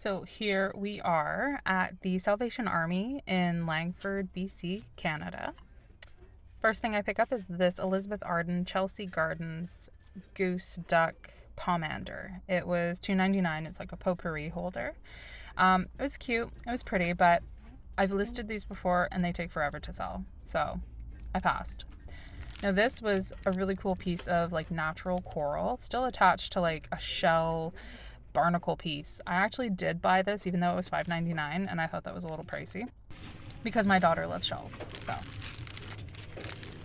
So here we are at the Salvation Army in Langford, BC, Canada. First thing I pick up is this Elizabeth Arden Chelsea Gardens goose duck pomander. It was $2.99. It's like a potpourri holder. It was cute. It was pretty, but I've listed these before and they take forever to sell. So I passed. Now this was a really cool piece of like natural coral, still attached to like a shell barnacle piece. I actually did buy this even though it was $5.99 and I thought that was a little pricey because my daughter loves shells. So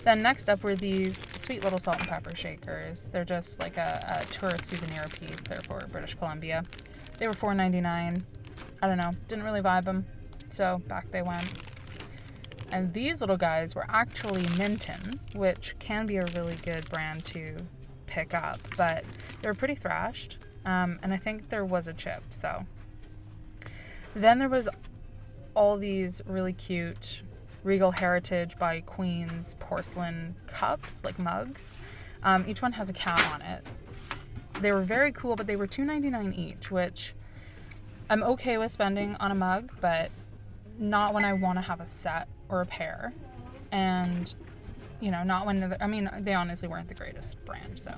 then next up were these sweet little salt and pepper shakers. They're just like a tourist souvenir piece. They're for British Columbia. They were $4.99. I don't know, didn't really vibe them, so back they went. And these little guys were actually Minton, which can be a really good brand to pick up, but they were pretty thrashed. And I think there was a chip, so. Then there was all these really cute Regal Heritage by Queen's porcelain cups, like mugs. Each one has a cat on it. They were very cool, but they were $2.99 each, which I'm okay with spending on a mug, but not when I want to have a set or a pair. And, you know, not when, I mean, they honestly weren't the greatest brand, so.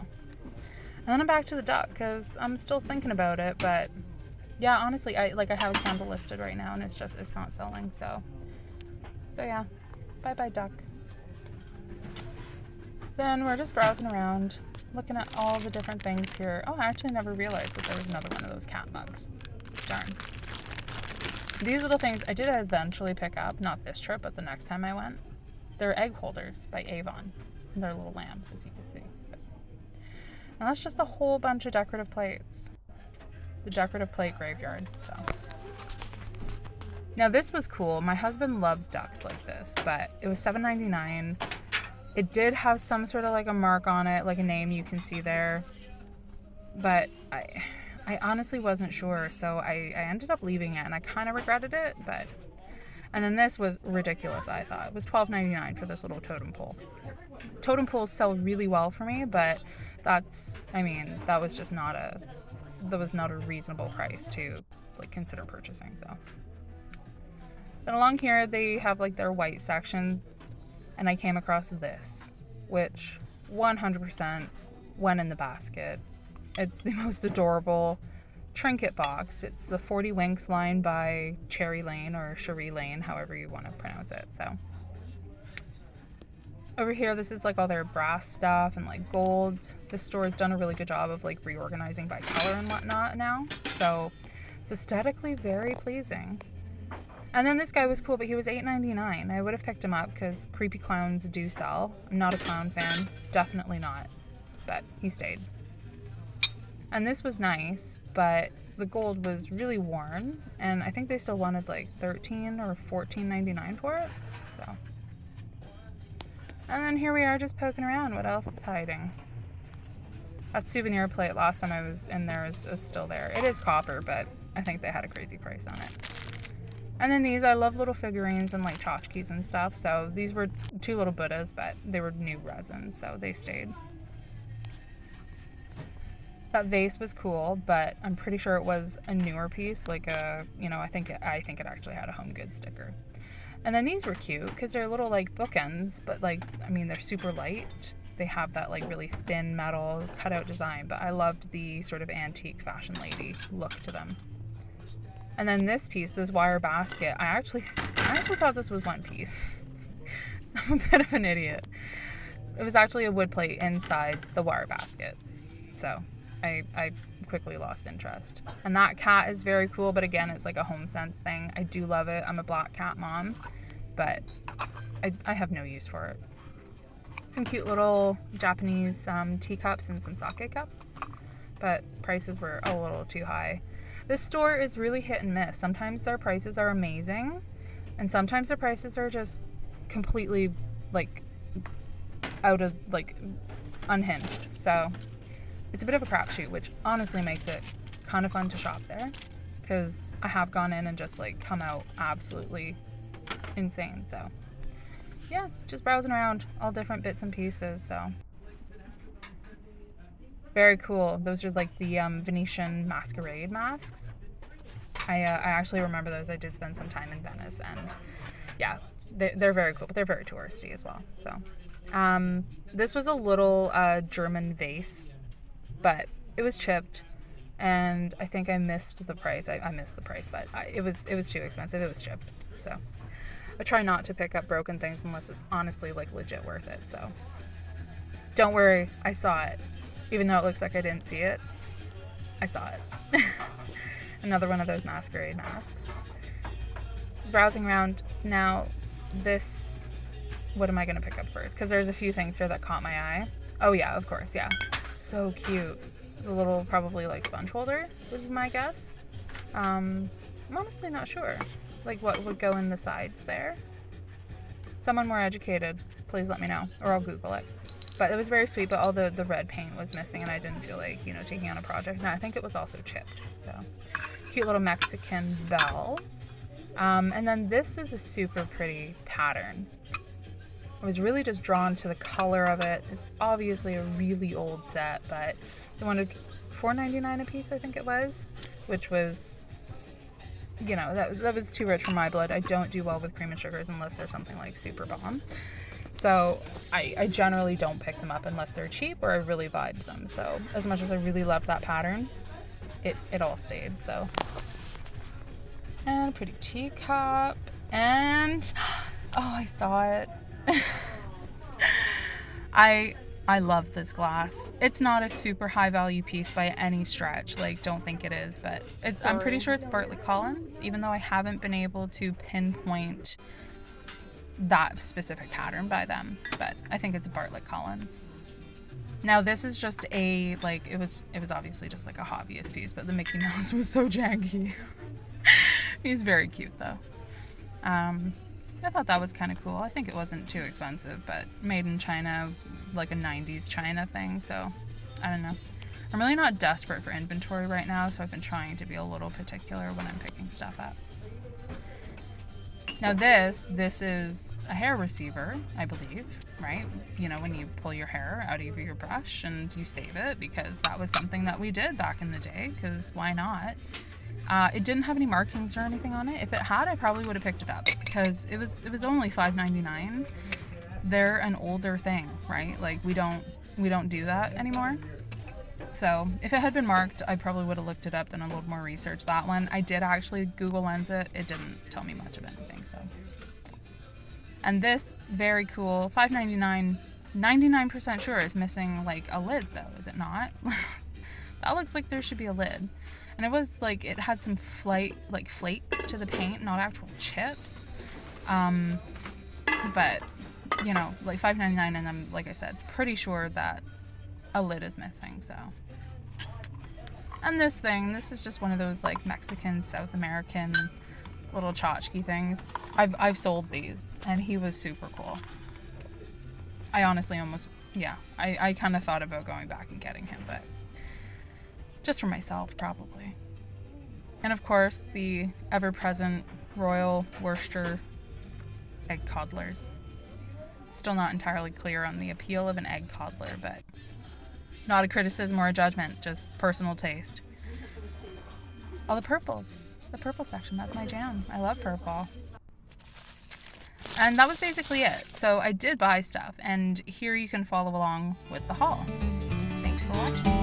And then I'm back to the duck because I'm still thinking about it, but yeah, honestly, I have a candle listed right now and it's not selling, so yeah, bye duck. Then we're just browsing around, looking at all the different things here. Oh, I actually never realized that there was another one of those cat mugs. Darn. These little things I did eventually pick up, not this trip, but the next time I went. They're egg holders by Avon. And they're little lamps, as you can see. So. And that's just a whole bunch of decorative plates. The decorative plate graveyard, so. Now this was cool. My husband loves ducks like this, but it was $7.99. It did have some sort of like a mark on it, like a name you can see there. But I honestly wasn't sure, so I ended up leaving it and I kind of regretted it, but. And then this was ridiculous, I thought. It was $12.99 for this little totem pole. Totem poles sell really well for me, but that was just not a reasonable price to like consider purchasing, so. Then along here they have like their white section and I came across this, which 100% went in the basket. It's the most adorable trinket box. It's the 40 Winks line by Cherry Lane or Cherie Lane, however you want to pronounce it. So over here, this is like all their brass stuff and like gold. This store has done a really good job of like reorganizing by color and whatnot now. So it's aesthetically very pleasing. And then this guy was cool, but he was $8.99. I would have picked him up because creepy clowns do sell. I'm not a clown fan, definitely not, but he stayed. And this was nice, but the gold was really worn, and I think they still wanted like $13 or $14.99 for it, so. And then here we are just poking around. What else is hiding? That souvenir plate last time I was in there is still there. It is copper, but I think they had a crazy price on it. And then these, I love little figurines and like tchotchkes and stuff, so these were two little Buddhas, but they were new resin, so they stayed. That vase was cool, but I'm pretty sure it was a newer piece, like a, you know, I think it actually had a Home Goods sticker. And then these were cute because they're little like bookends, but like, I mean, they're super light. They have that like really thin metal cutout design, but I loved the sort of antique fashion lady look to them. And then this piece, this wire basket, I actually thought this was one piece. So I'm a bit of an idiot. It was actually a wood plate inside the wire basket. So I quickly lost interest. And that cat is very cool, but again, it's like a home sense thing. I do love it. I'm a black cat mom, but I have no use for it. Some cute little Japanese teacups and some sake cups, but prices were a little too high. This store is really hit and miss. Sometimes their prices are amazing, and sometimes their prices are just completely like out of like unhinged. So it's a bit of a crapshoot, which honestly makes it kind of fun to shop there because I have gone in and just like come out absolutely insane. So yeah, just browsing around all different bits and pieces. So very cool. Those are like the Venetian masquerade masks. I actually remember those. I did spend some time in Venice, and yeah, they're very cool, but they're very touristy as well. So this was a little German vase, but it was chipped, and I think I missed the price. I missed the price, but it was too expensive. It was chipped. So I try not to pick up broken things unless it's honestly like legit worth it. So don't worry, I saw it. Even though it looks like I didn't see it, I saw it. Another one of those masquerade masks. I was browsing around. Now this, what am I going to pick up first? Because there's a few things here that caught my eye. Oh yeah, of course, yeah. So cute. It's a little, probably like sponge holder, would be my guess. I'm honestly not sure. Like what would go in the sides there. Someone more educated, please let me know, or I'll Google it. But it was very sweet, but all the red paint was missing, and I didn't feel like, you know, taking on a project. And I think it was also chipped. So cute little Mexican bell. And then this is a super pretty pattern. I was really just drawn to the color of it. It's obviously a really old set, but they wanted $4.99 a piece, I think it was, which was, you know, that was too rich for my blood. I don't do well with cream and sugars unless they're something like super bomb. So I generally don't pick them up unless they're cheap or I really vibed them. So as much as I really loved that pattern, it all stayed. So, and a pretty teacup, and oh, I saw it. I love this glass. It's not a super high value piece by any stretch. Like, don't think it is, but I'm pretty sure it's Bartlett Collins, even though I haven't been able to pinpoint that specific pattern by them, but I think it's Bartlett Collins. Now this is just a, like, it was obviously just like a hobbyist piece, but the Mickey Mouse was so janky. He's very cute though. I thought that was kind of cool. I think it wasn't too expensive, but made in China, like a 90s China thing, so I don't know. I'm really not desperate for inventory right now, so I've been trying to be a little particular when I'm picking stuff up. Now this is a hair receiver, I believe, right? You know, when you pull your hair out of your brush and you save it, because that was something that we did back in the day, because why not? It didn't have any markings or anything on it. If it had, I probably would have picked it up, because it was only $5.99. They're an older thing, right? Like we don't do that anymore. So if it had been marked, I probably would have looked it up, done a little more research. That one, I did actually Google Lens it. It didn't tell me much of anything, so. And this, very cool, $5.99, 99% sure is missing like a lid though, is it not? That looks like there should be a lid. And it was like, it had some flakes to the paint, not actual chips. But, you know, like $5.99, and I'm, like I said, pretty sure that a lid is missing, so. And this is just one of those like Mexican, South American little tchotchke things. I've sold these, and he was super cool. I honestly almost, yeah, I kind of thought about going back and getting him, but just for myself, probably. And of course, the ever-present Royal Worcester egg coddlers. Still not entirely clear on the appeal of an egg coddler, but not a criticism or a judgment, just personal taste. All the purples. The purple section, that's my jam. I love purple. And that was basically it. So I did buy stuff, and here you can follow along with the haul. Thanks for watching.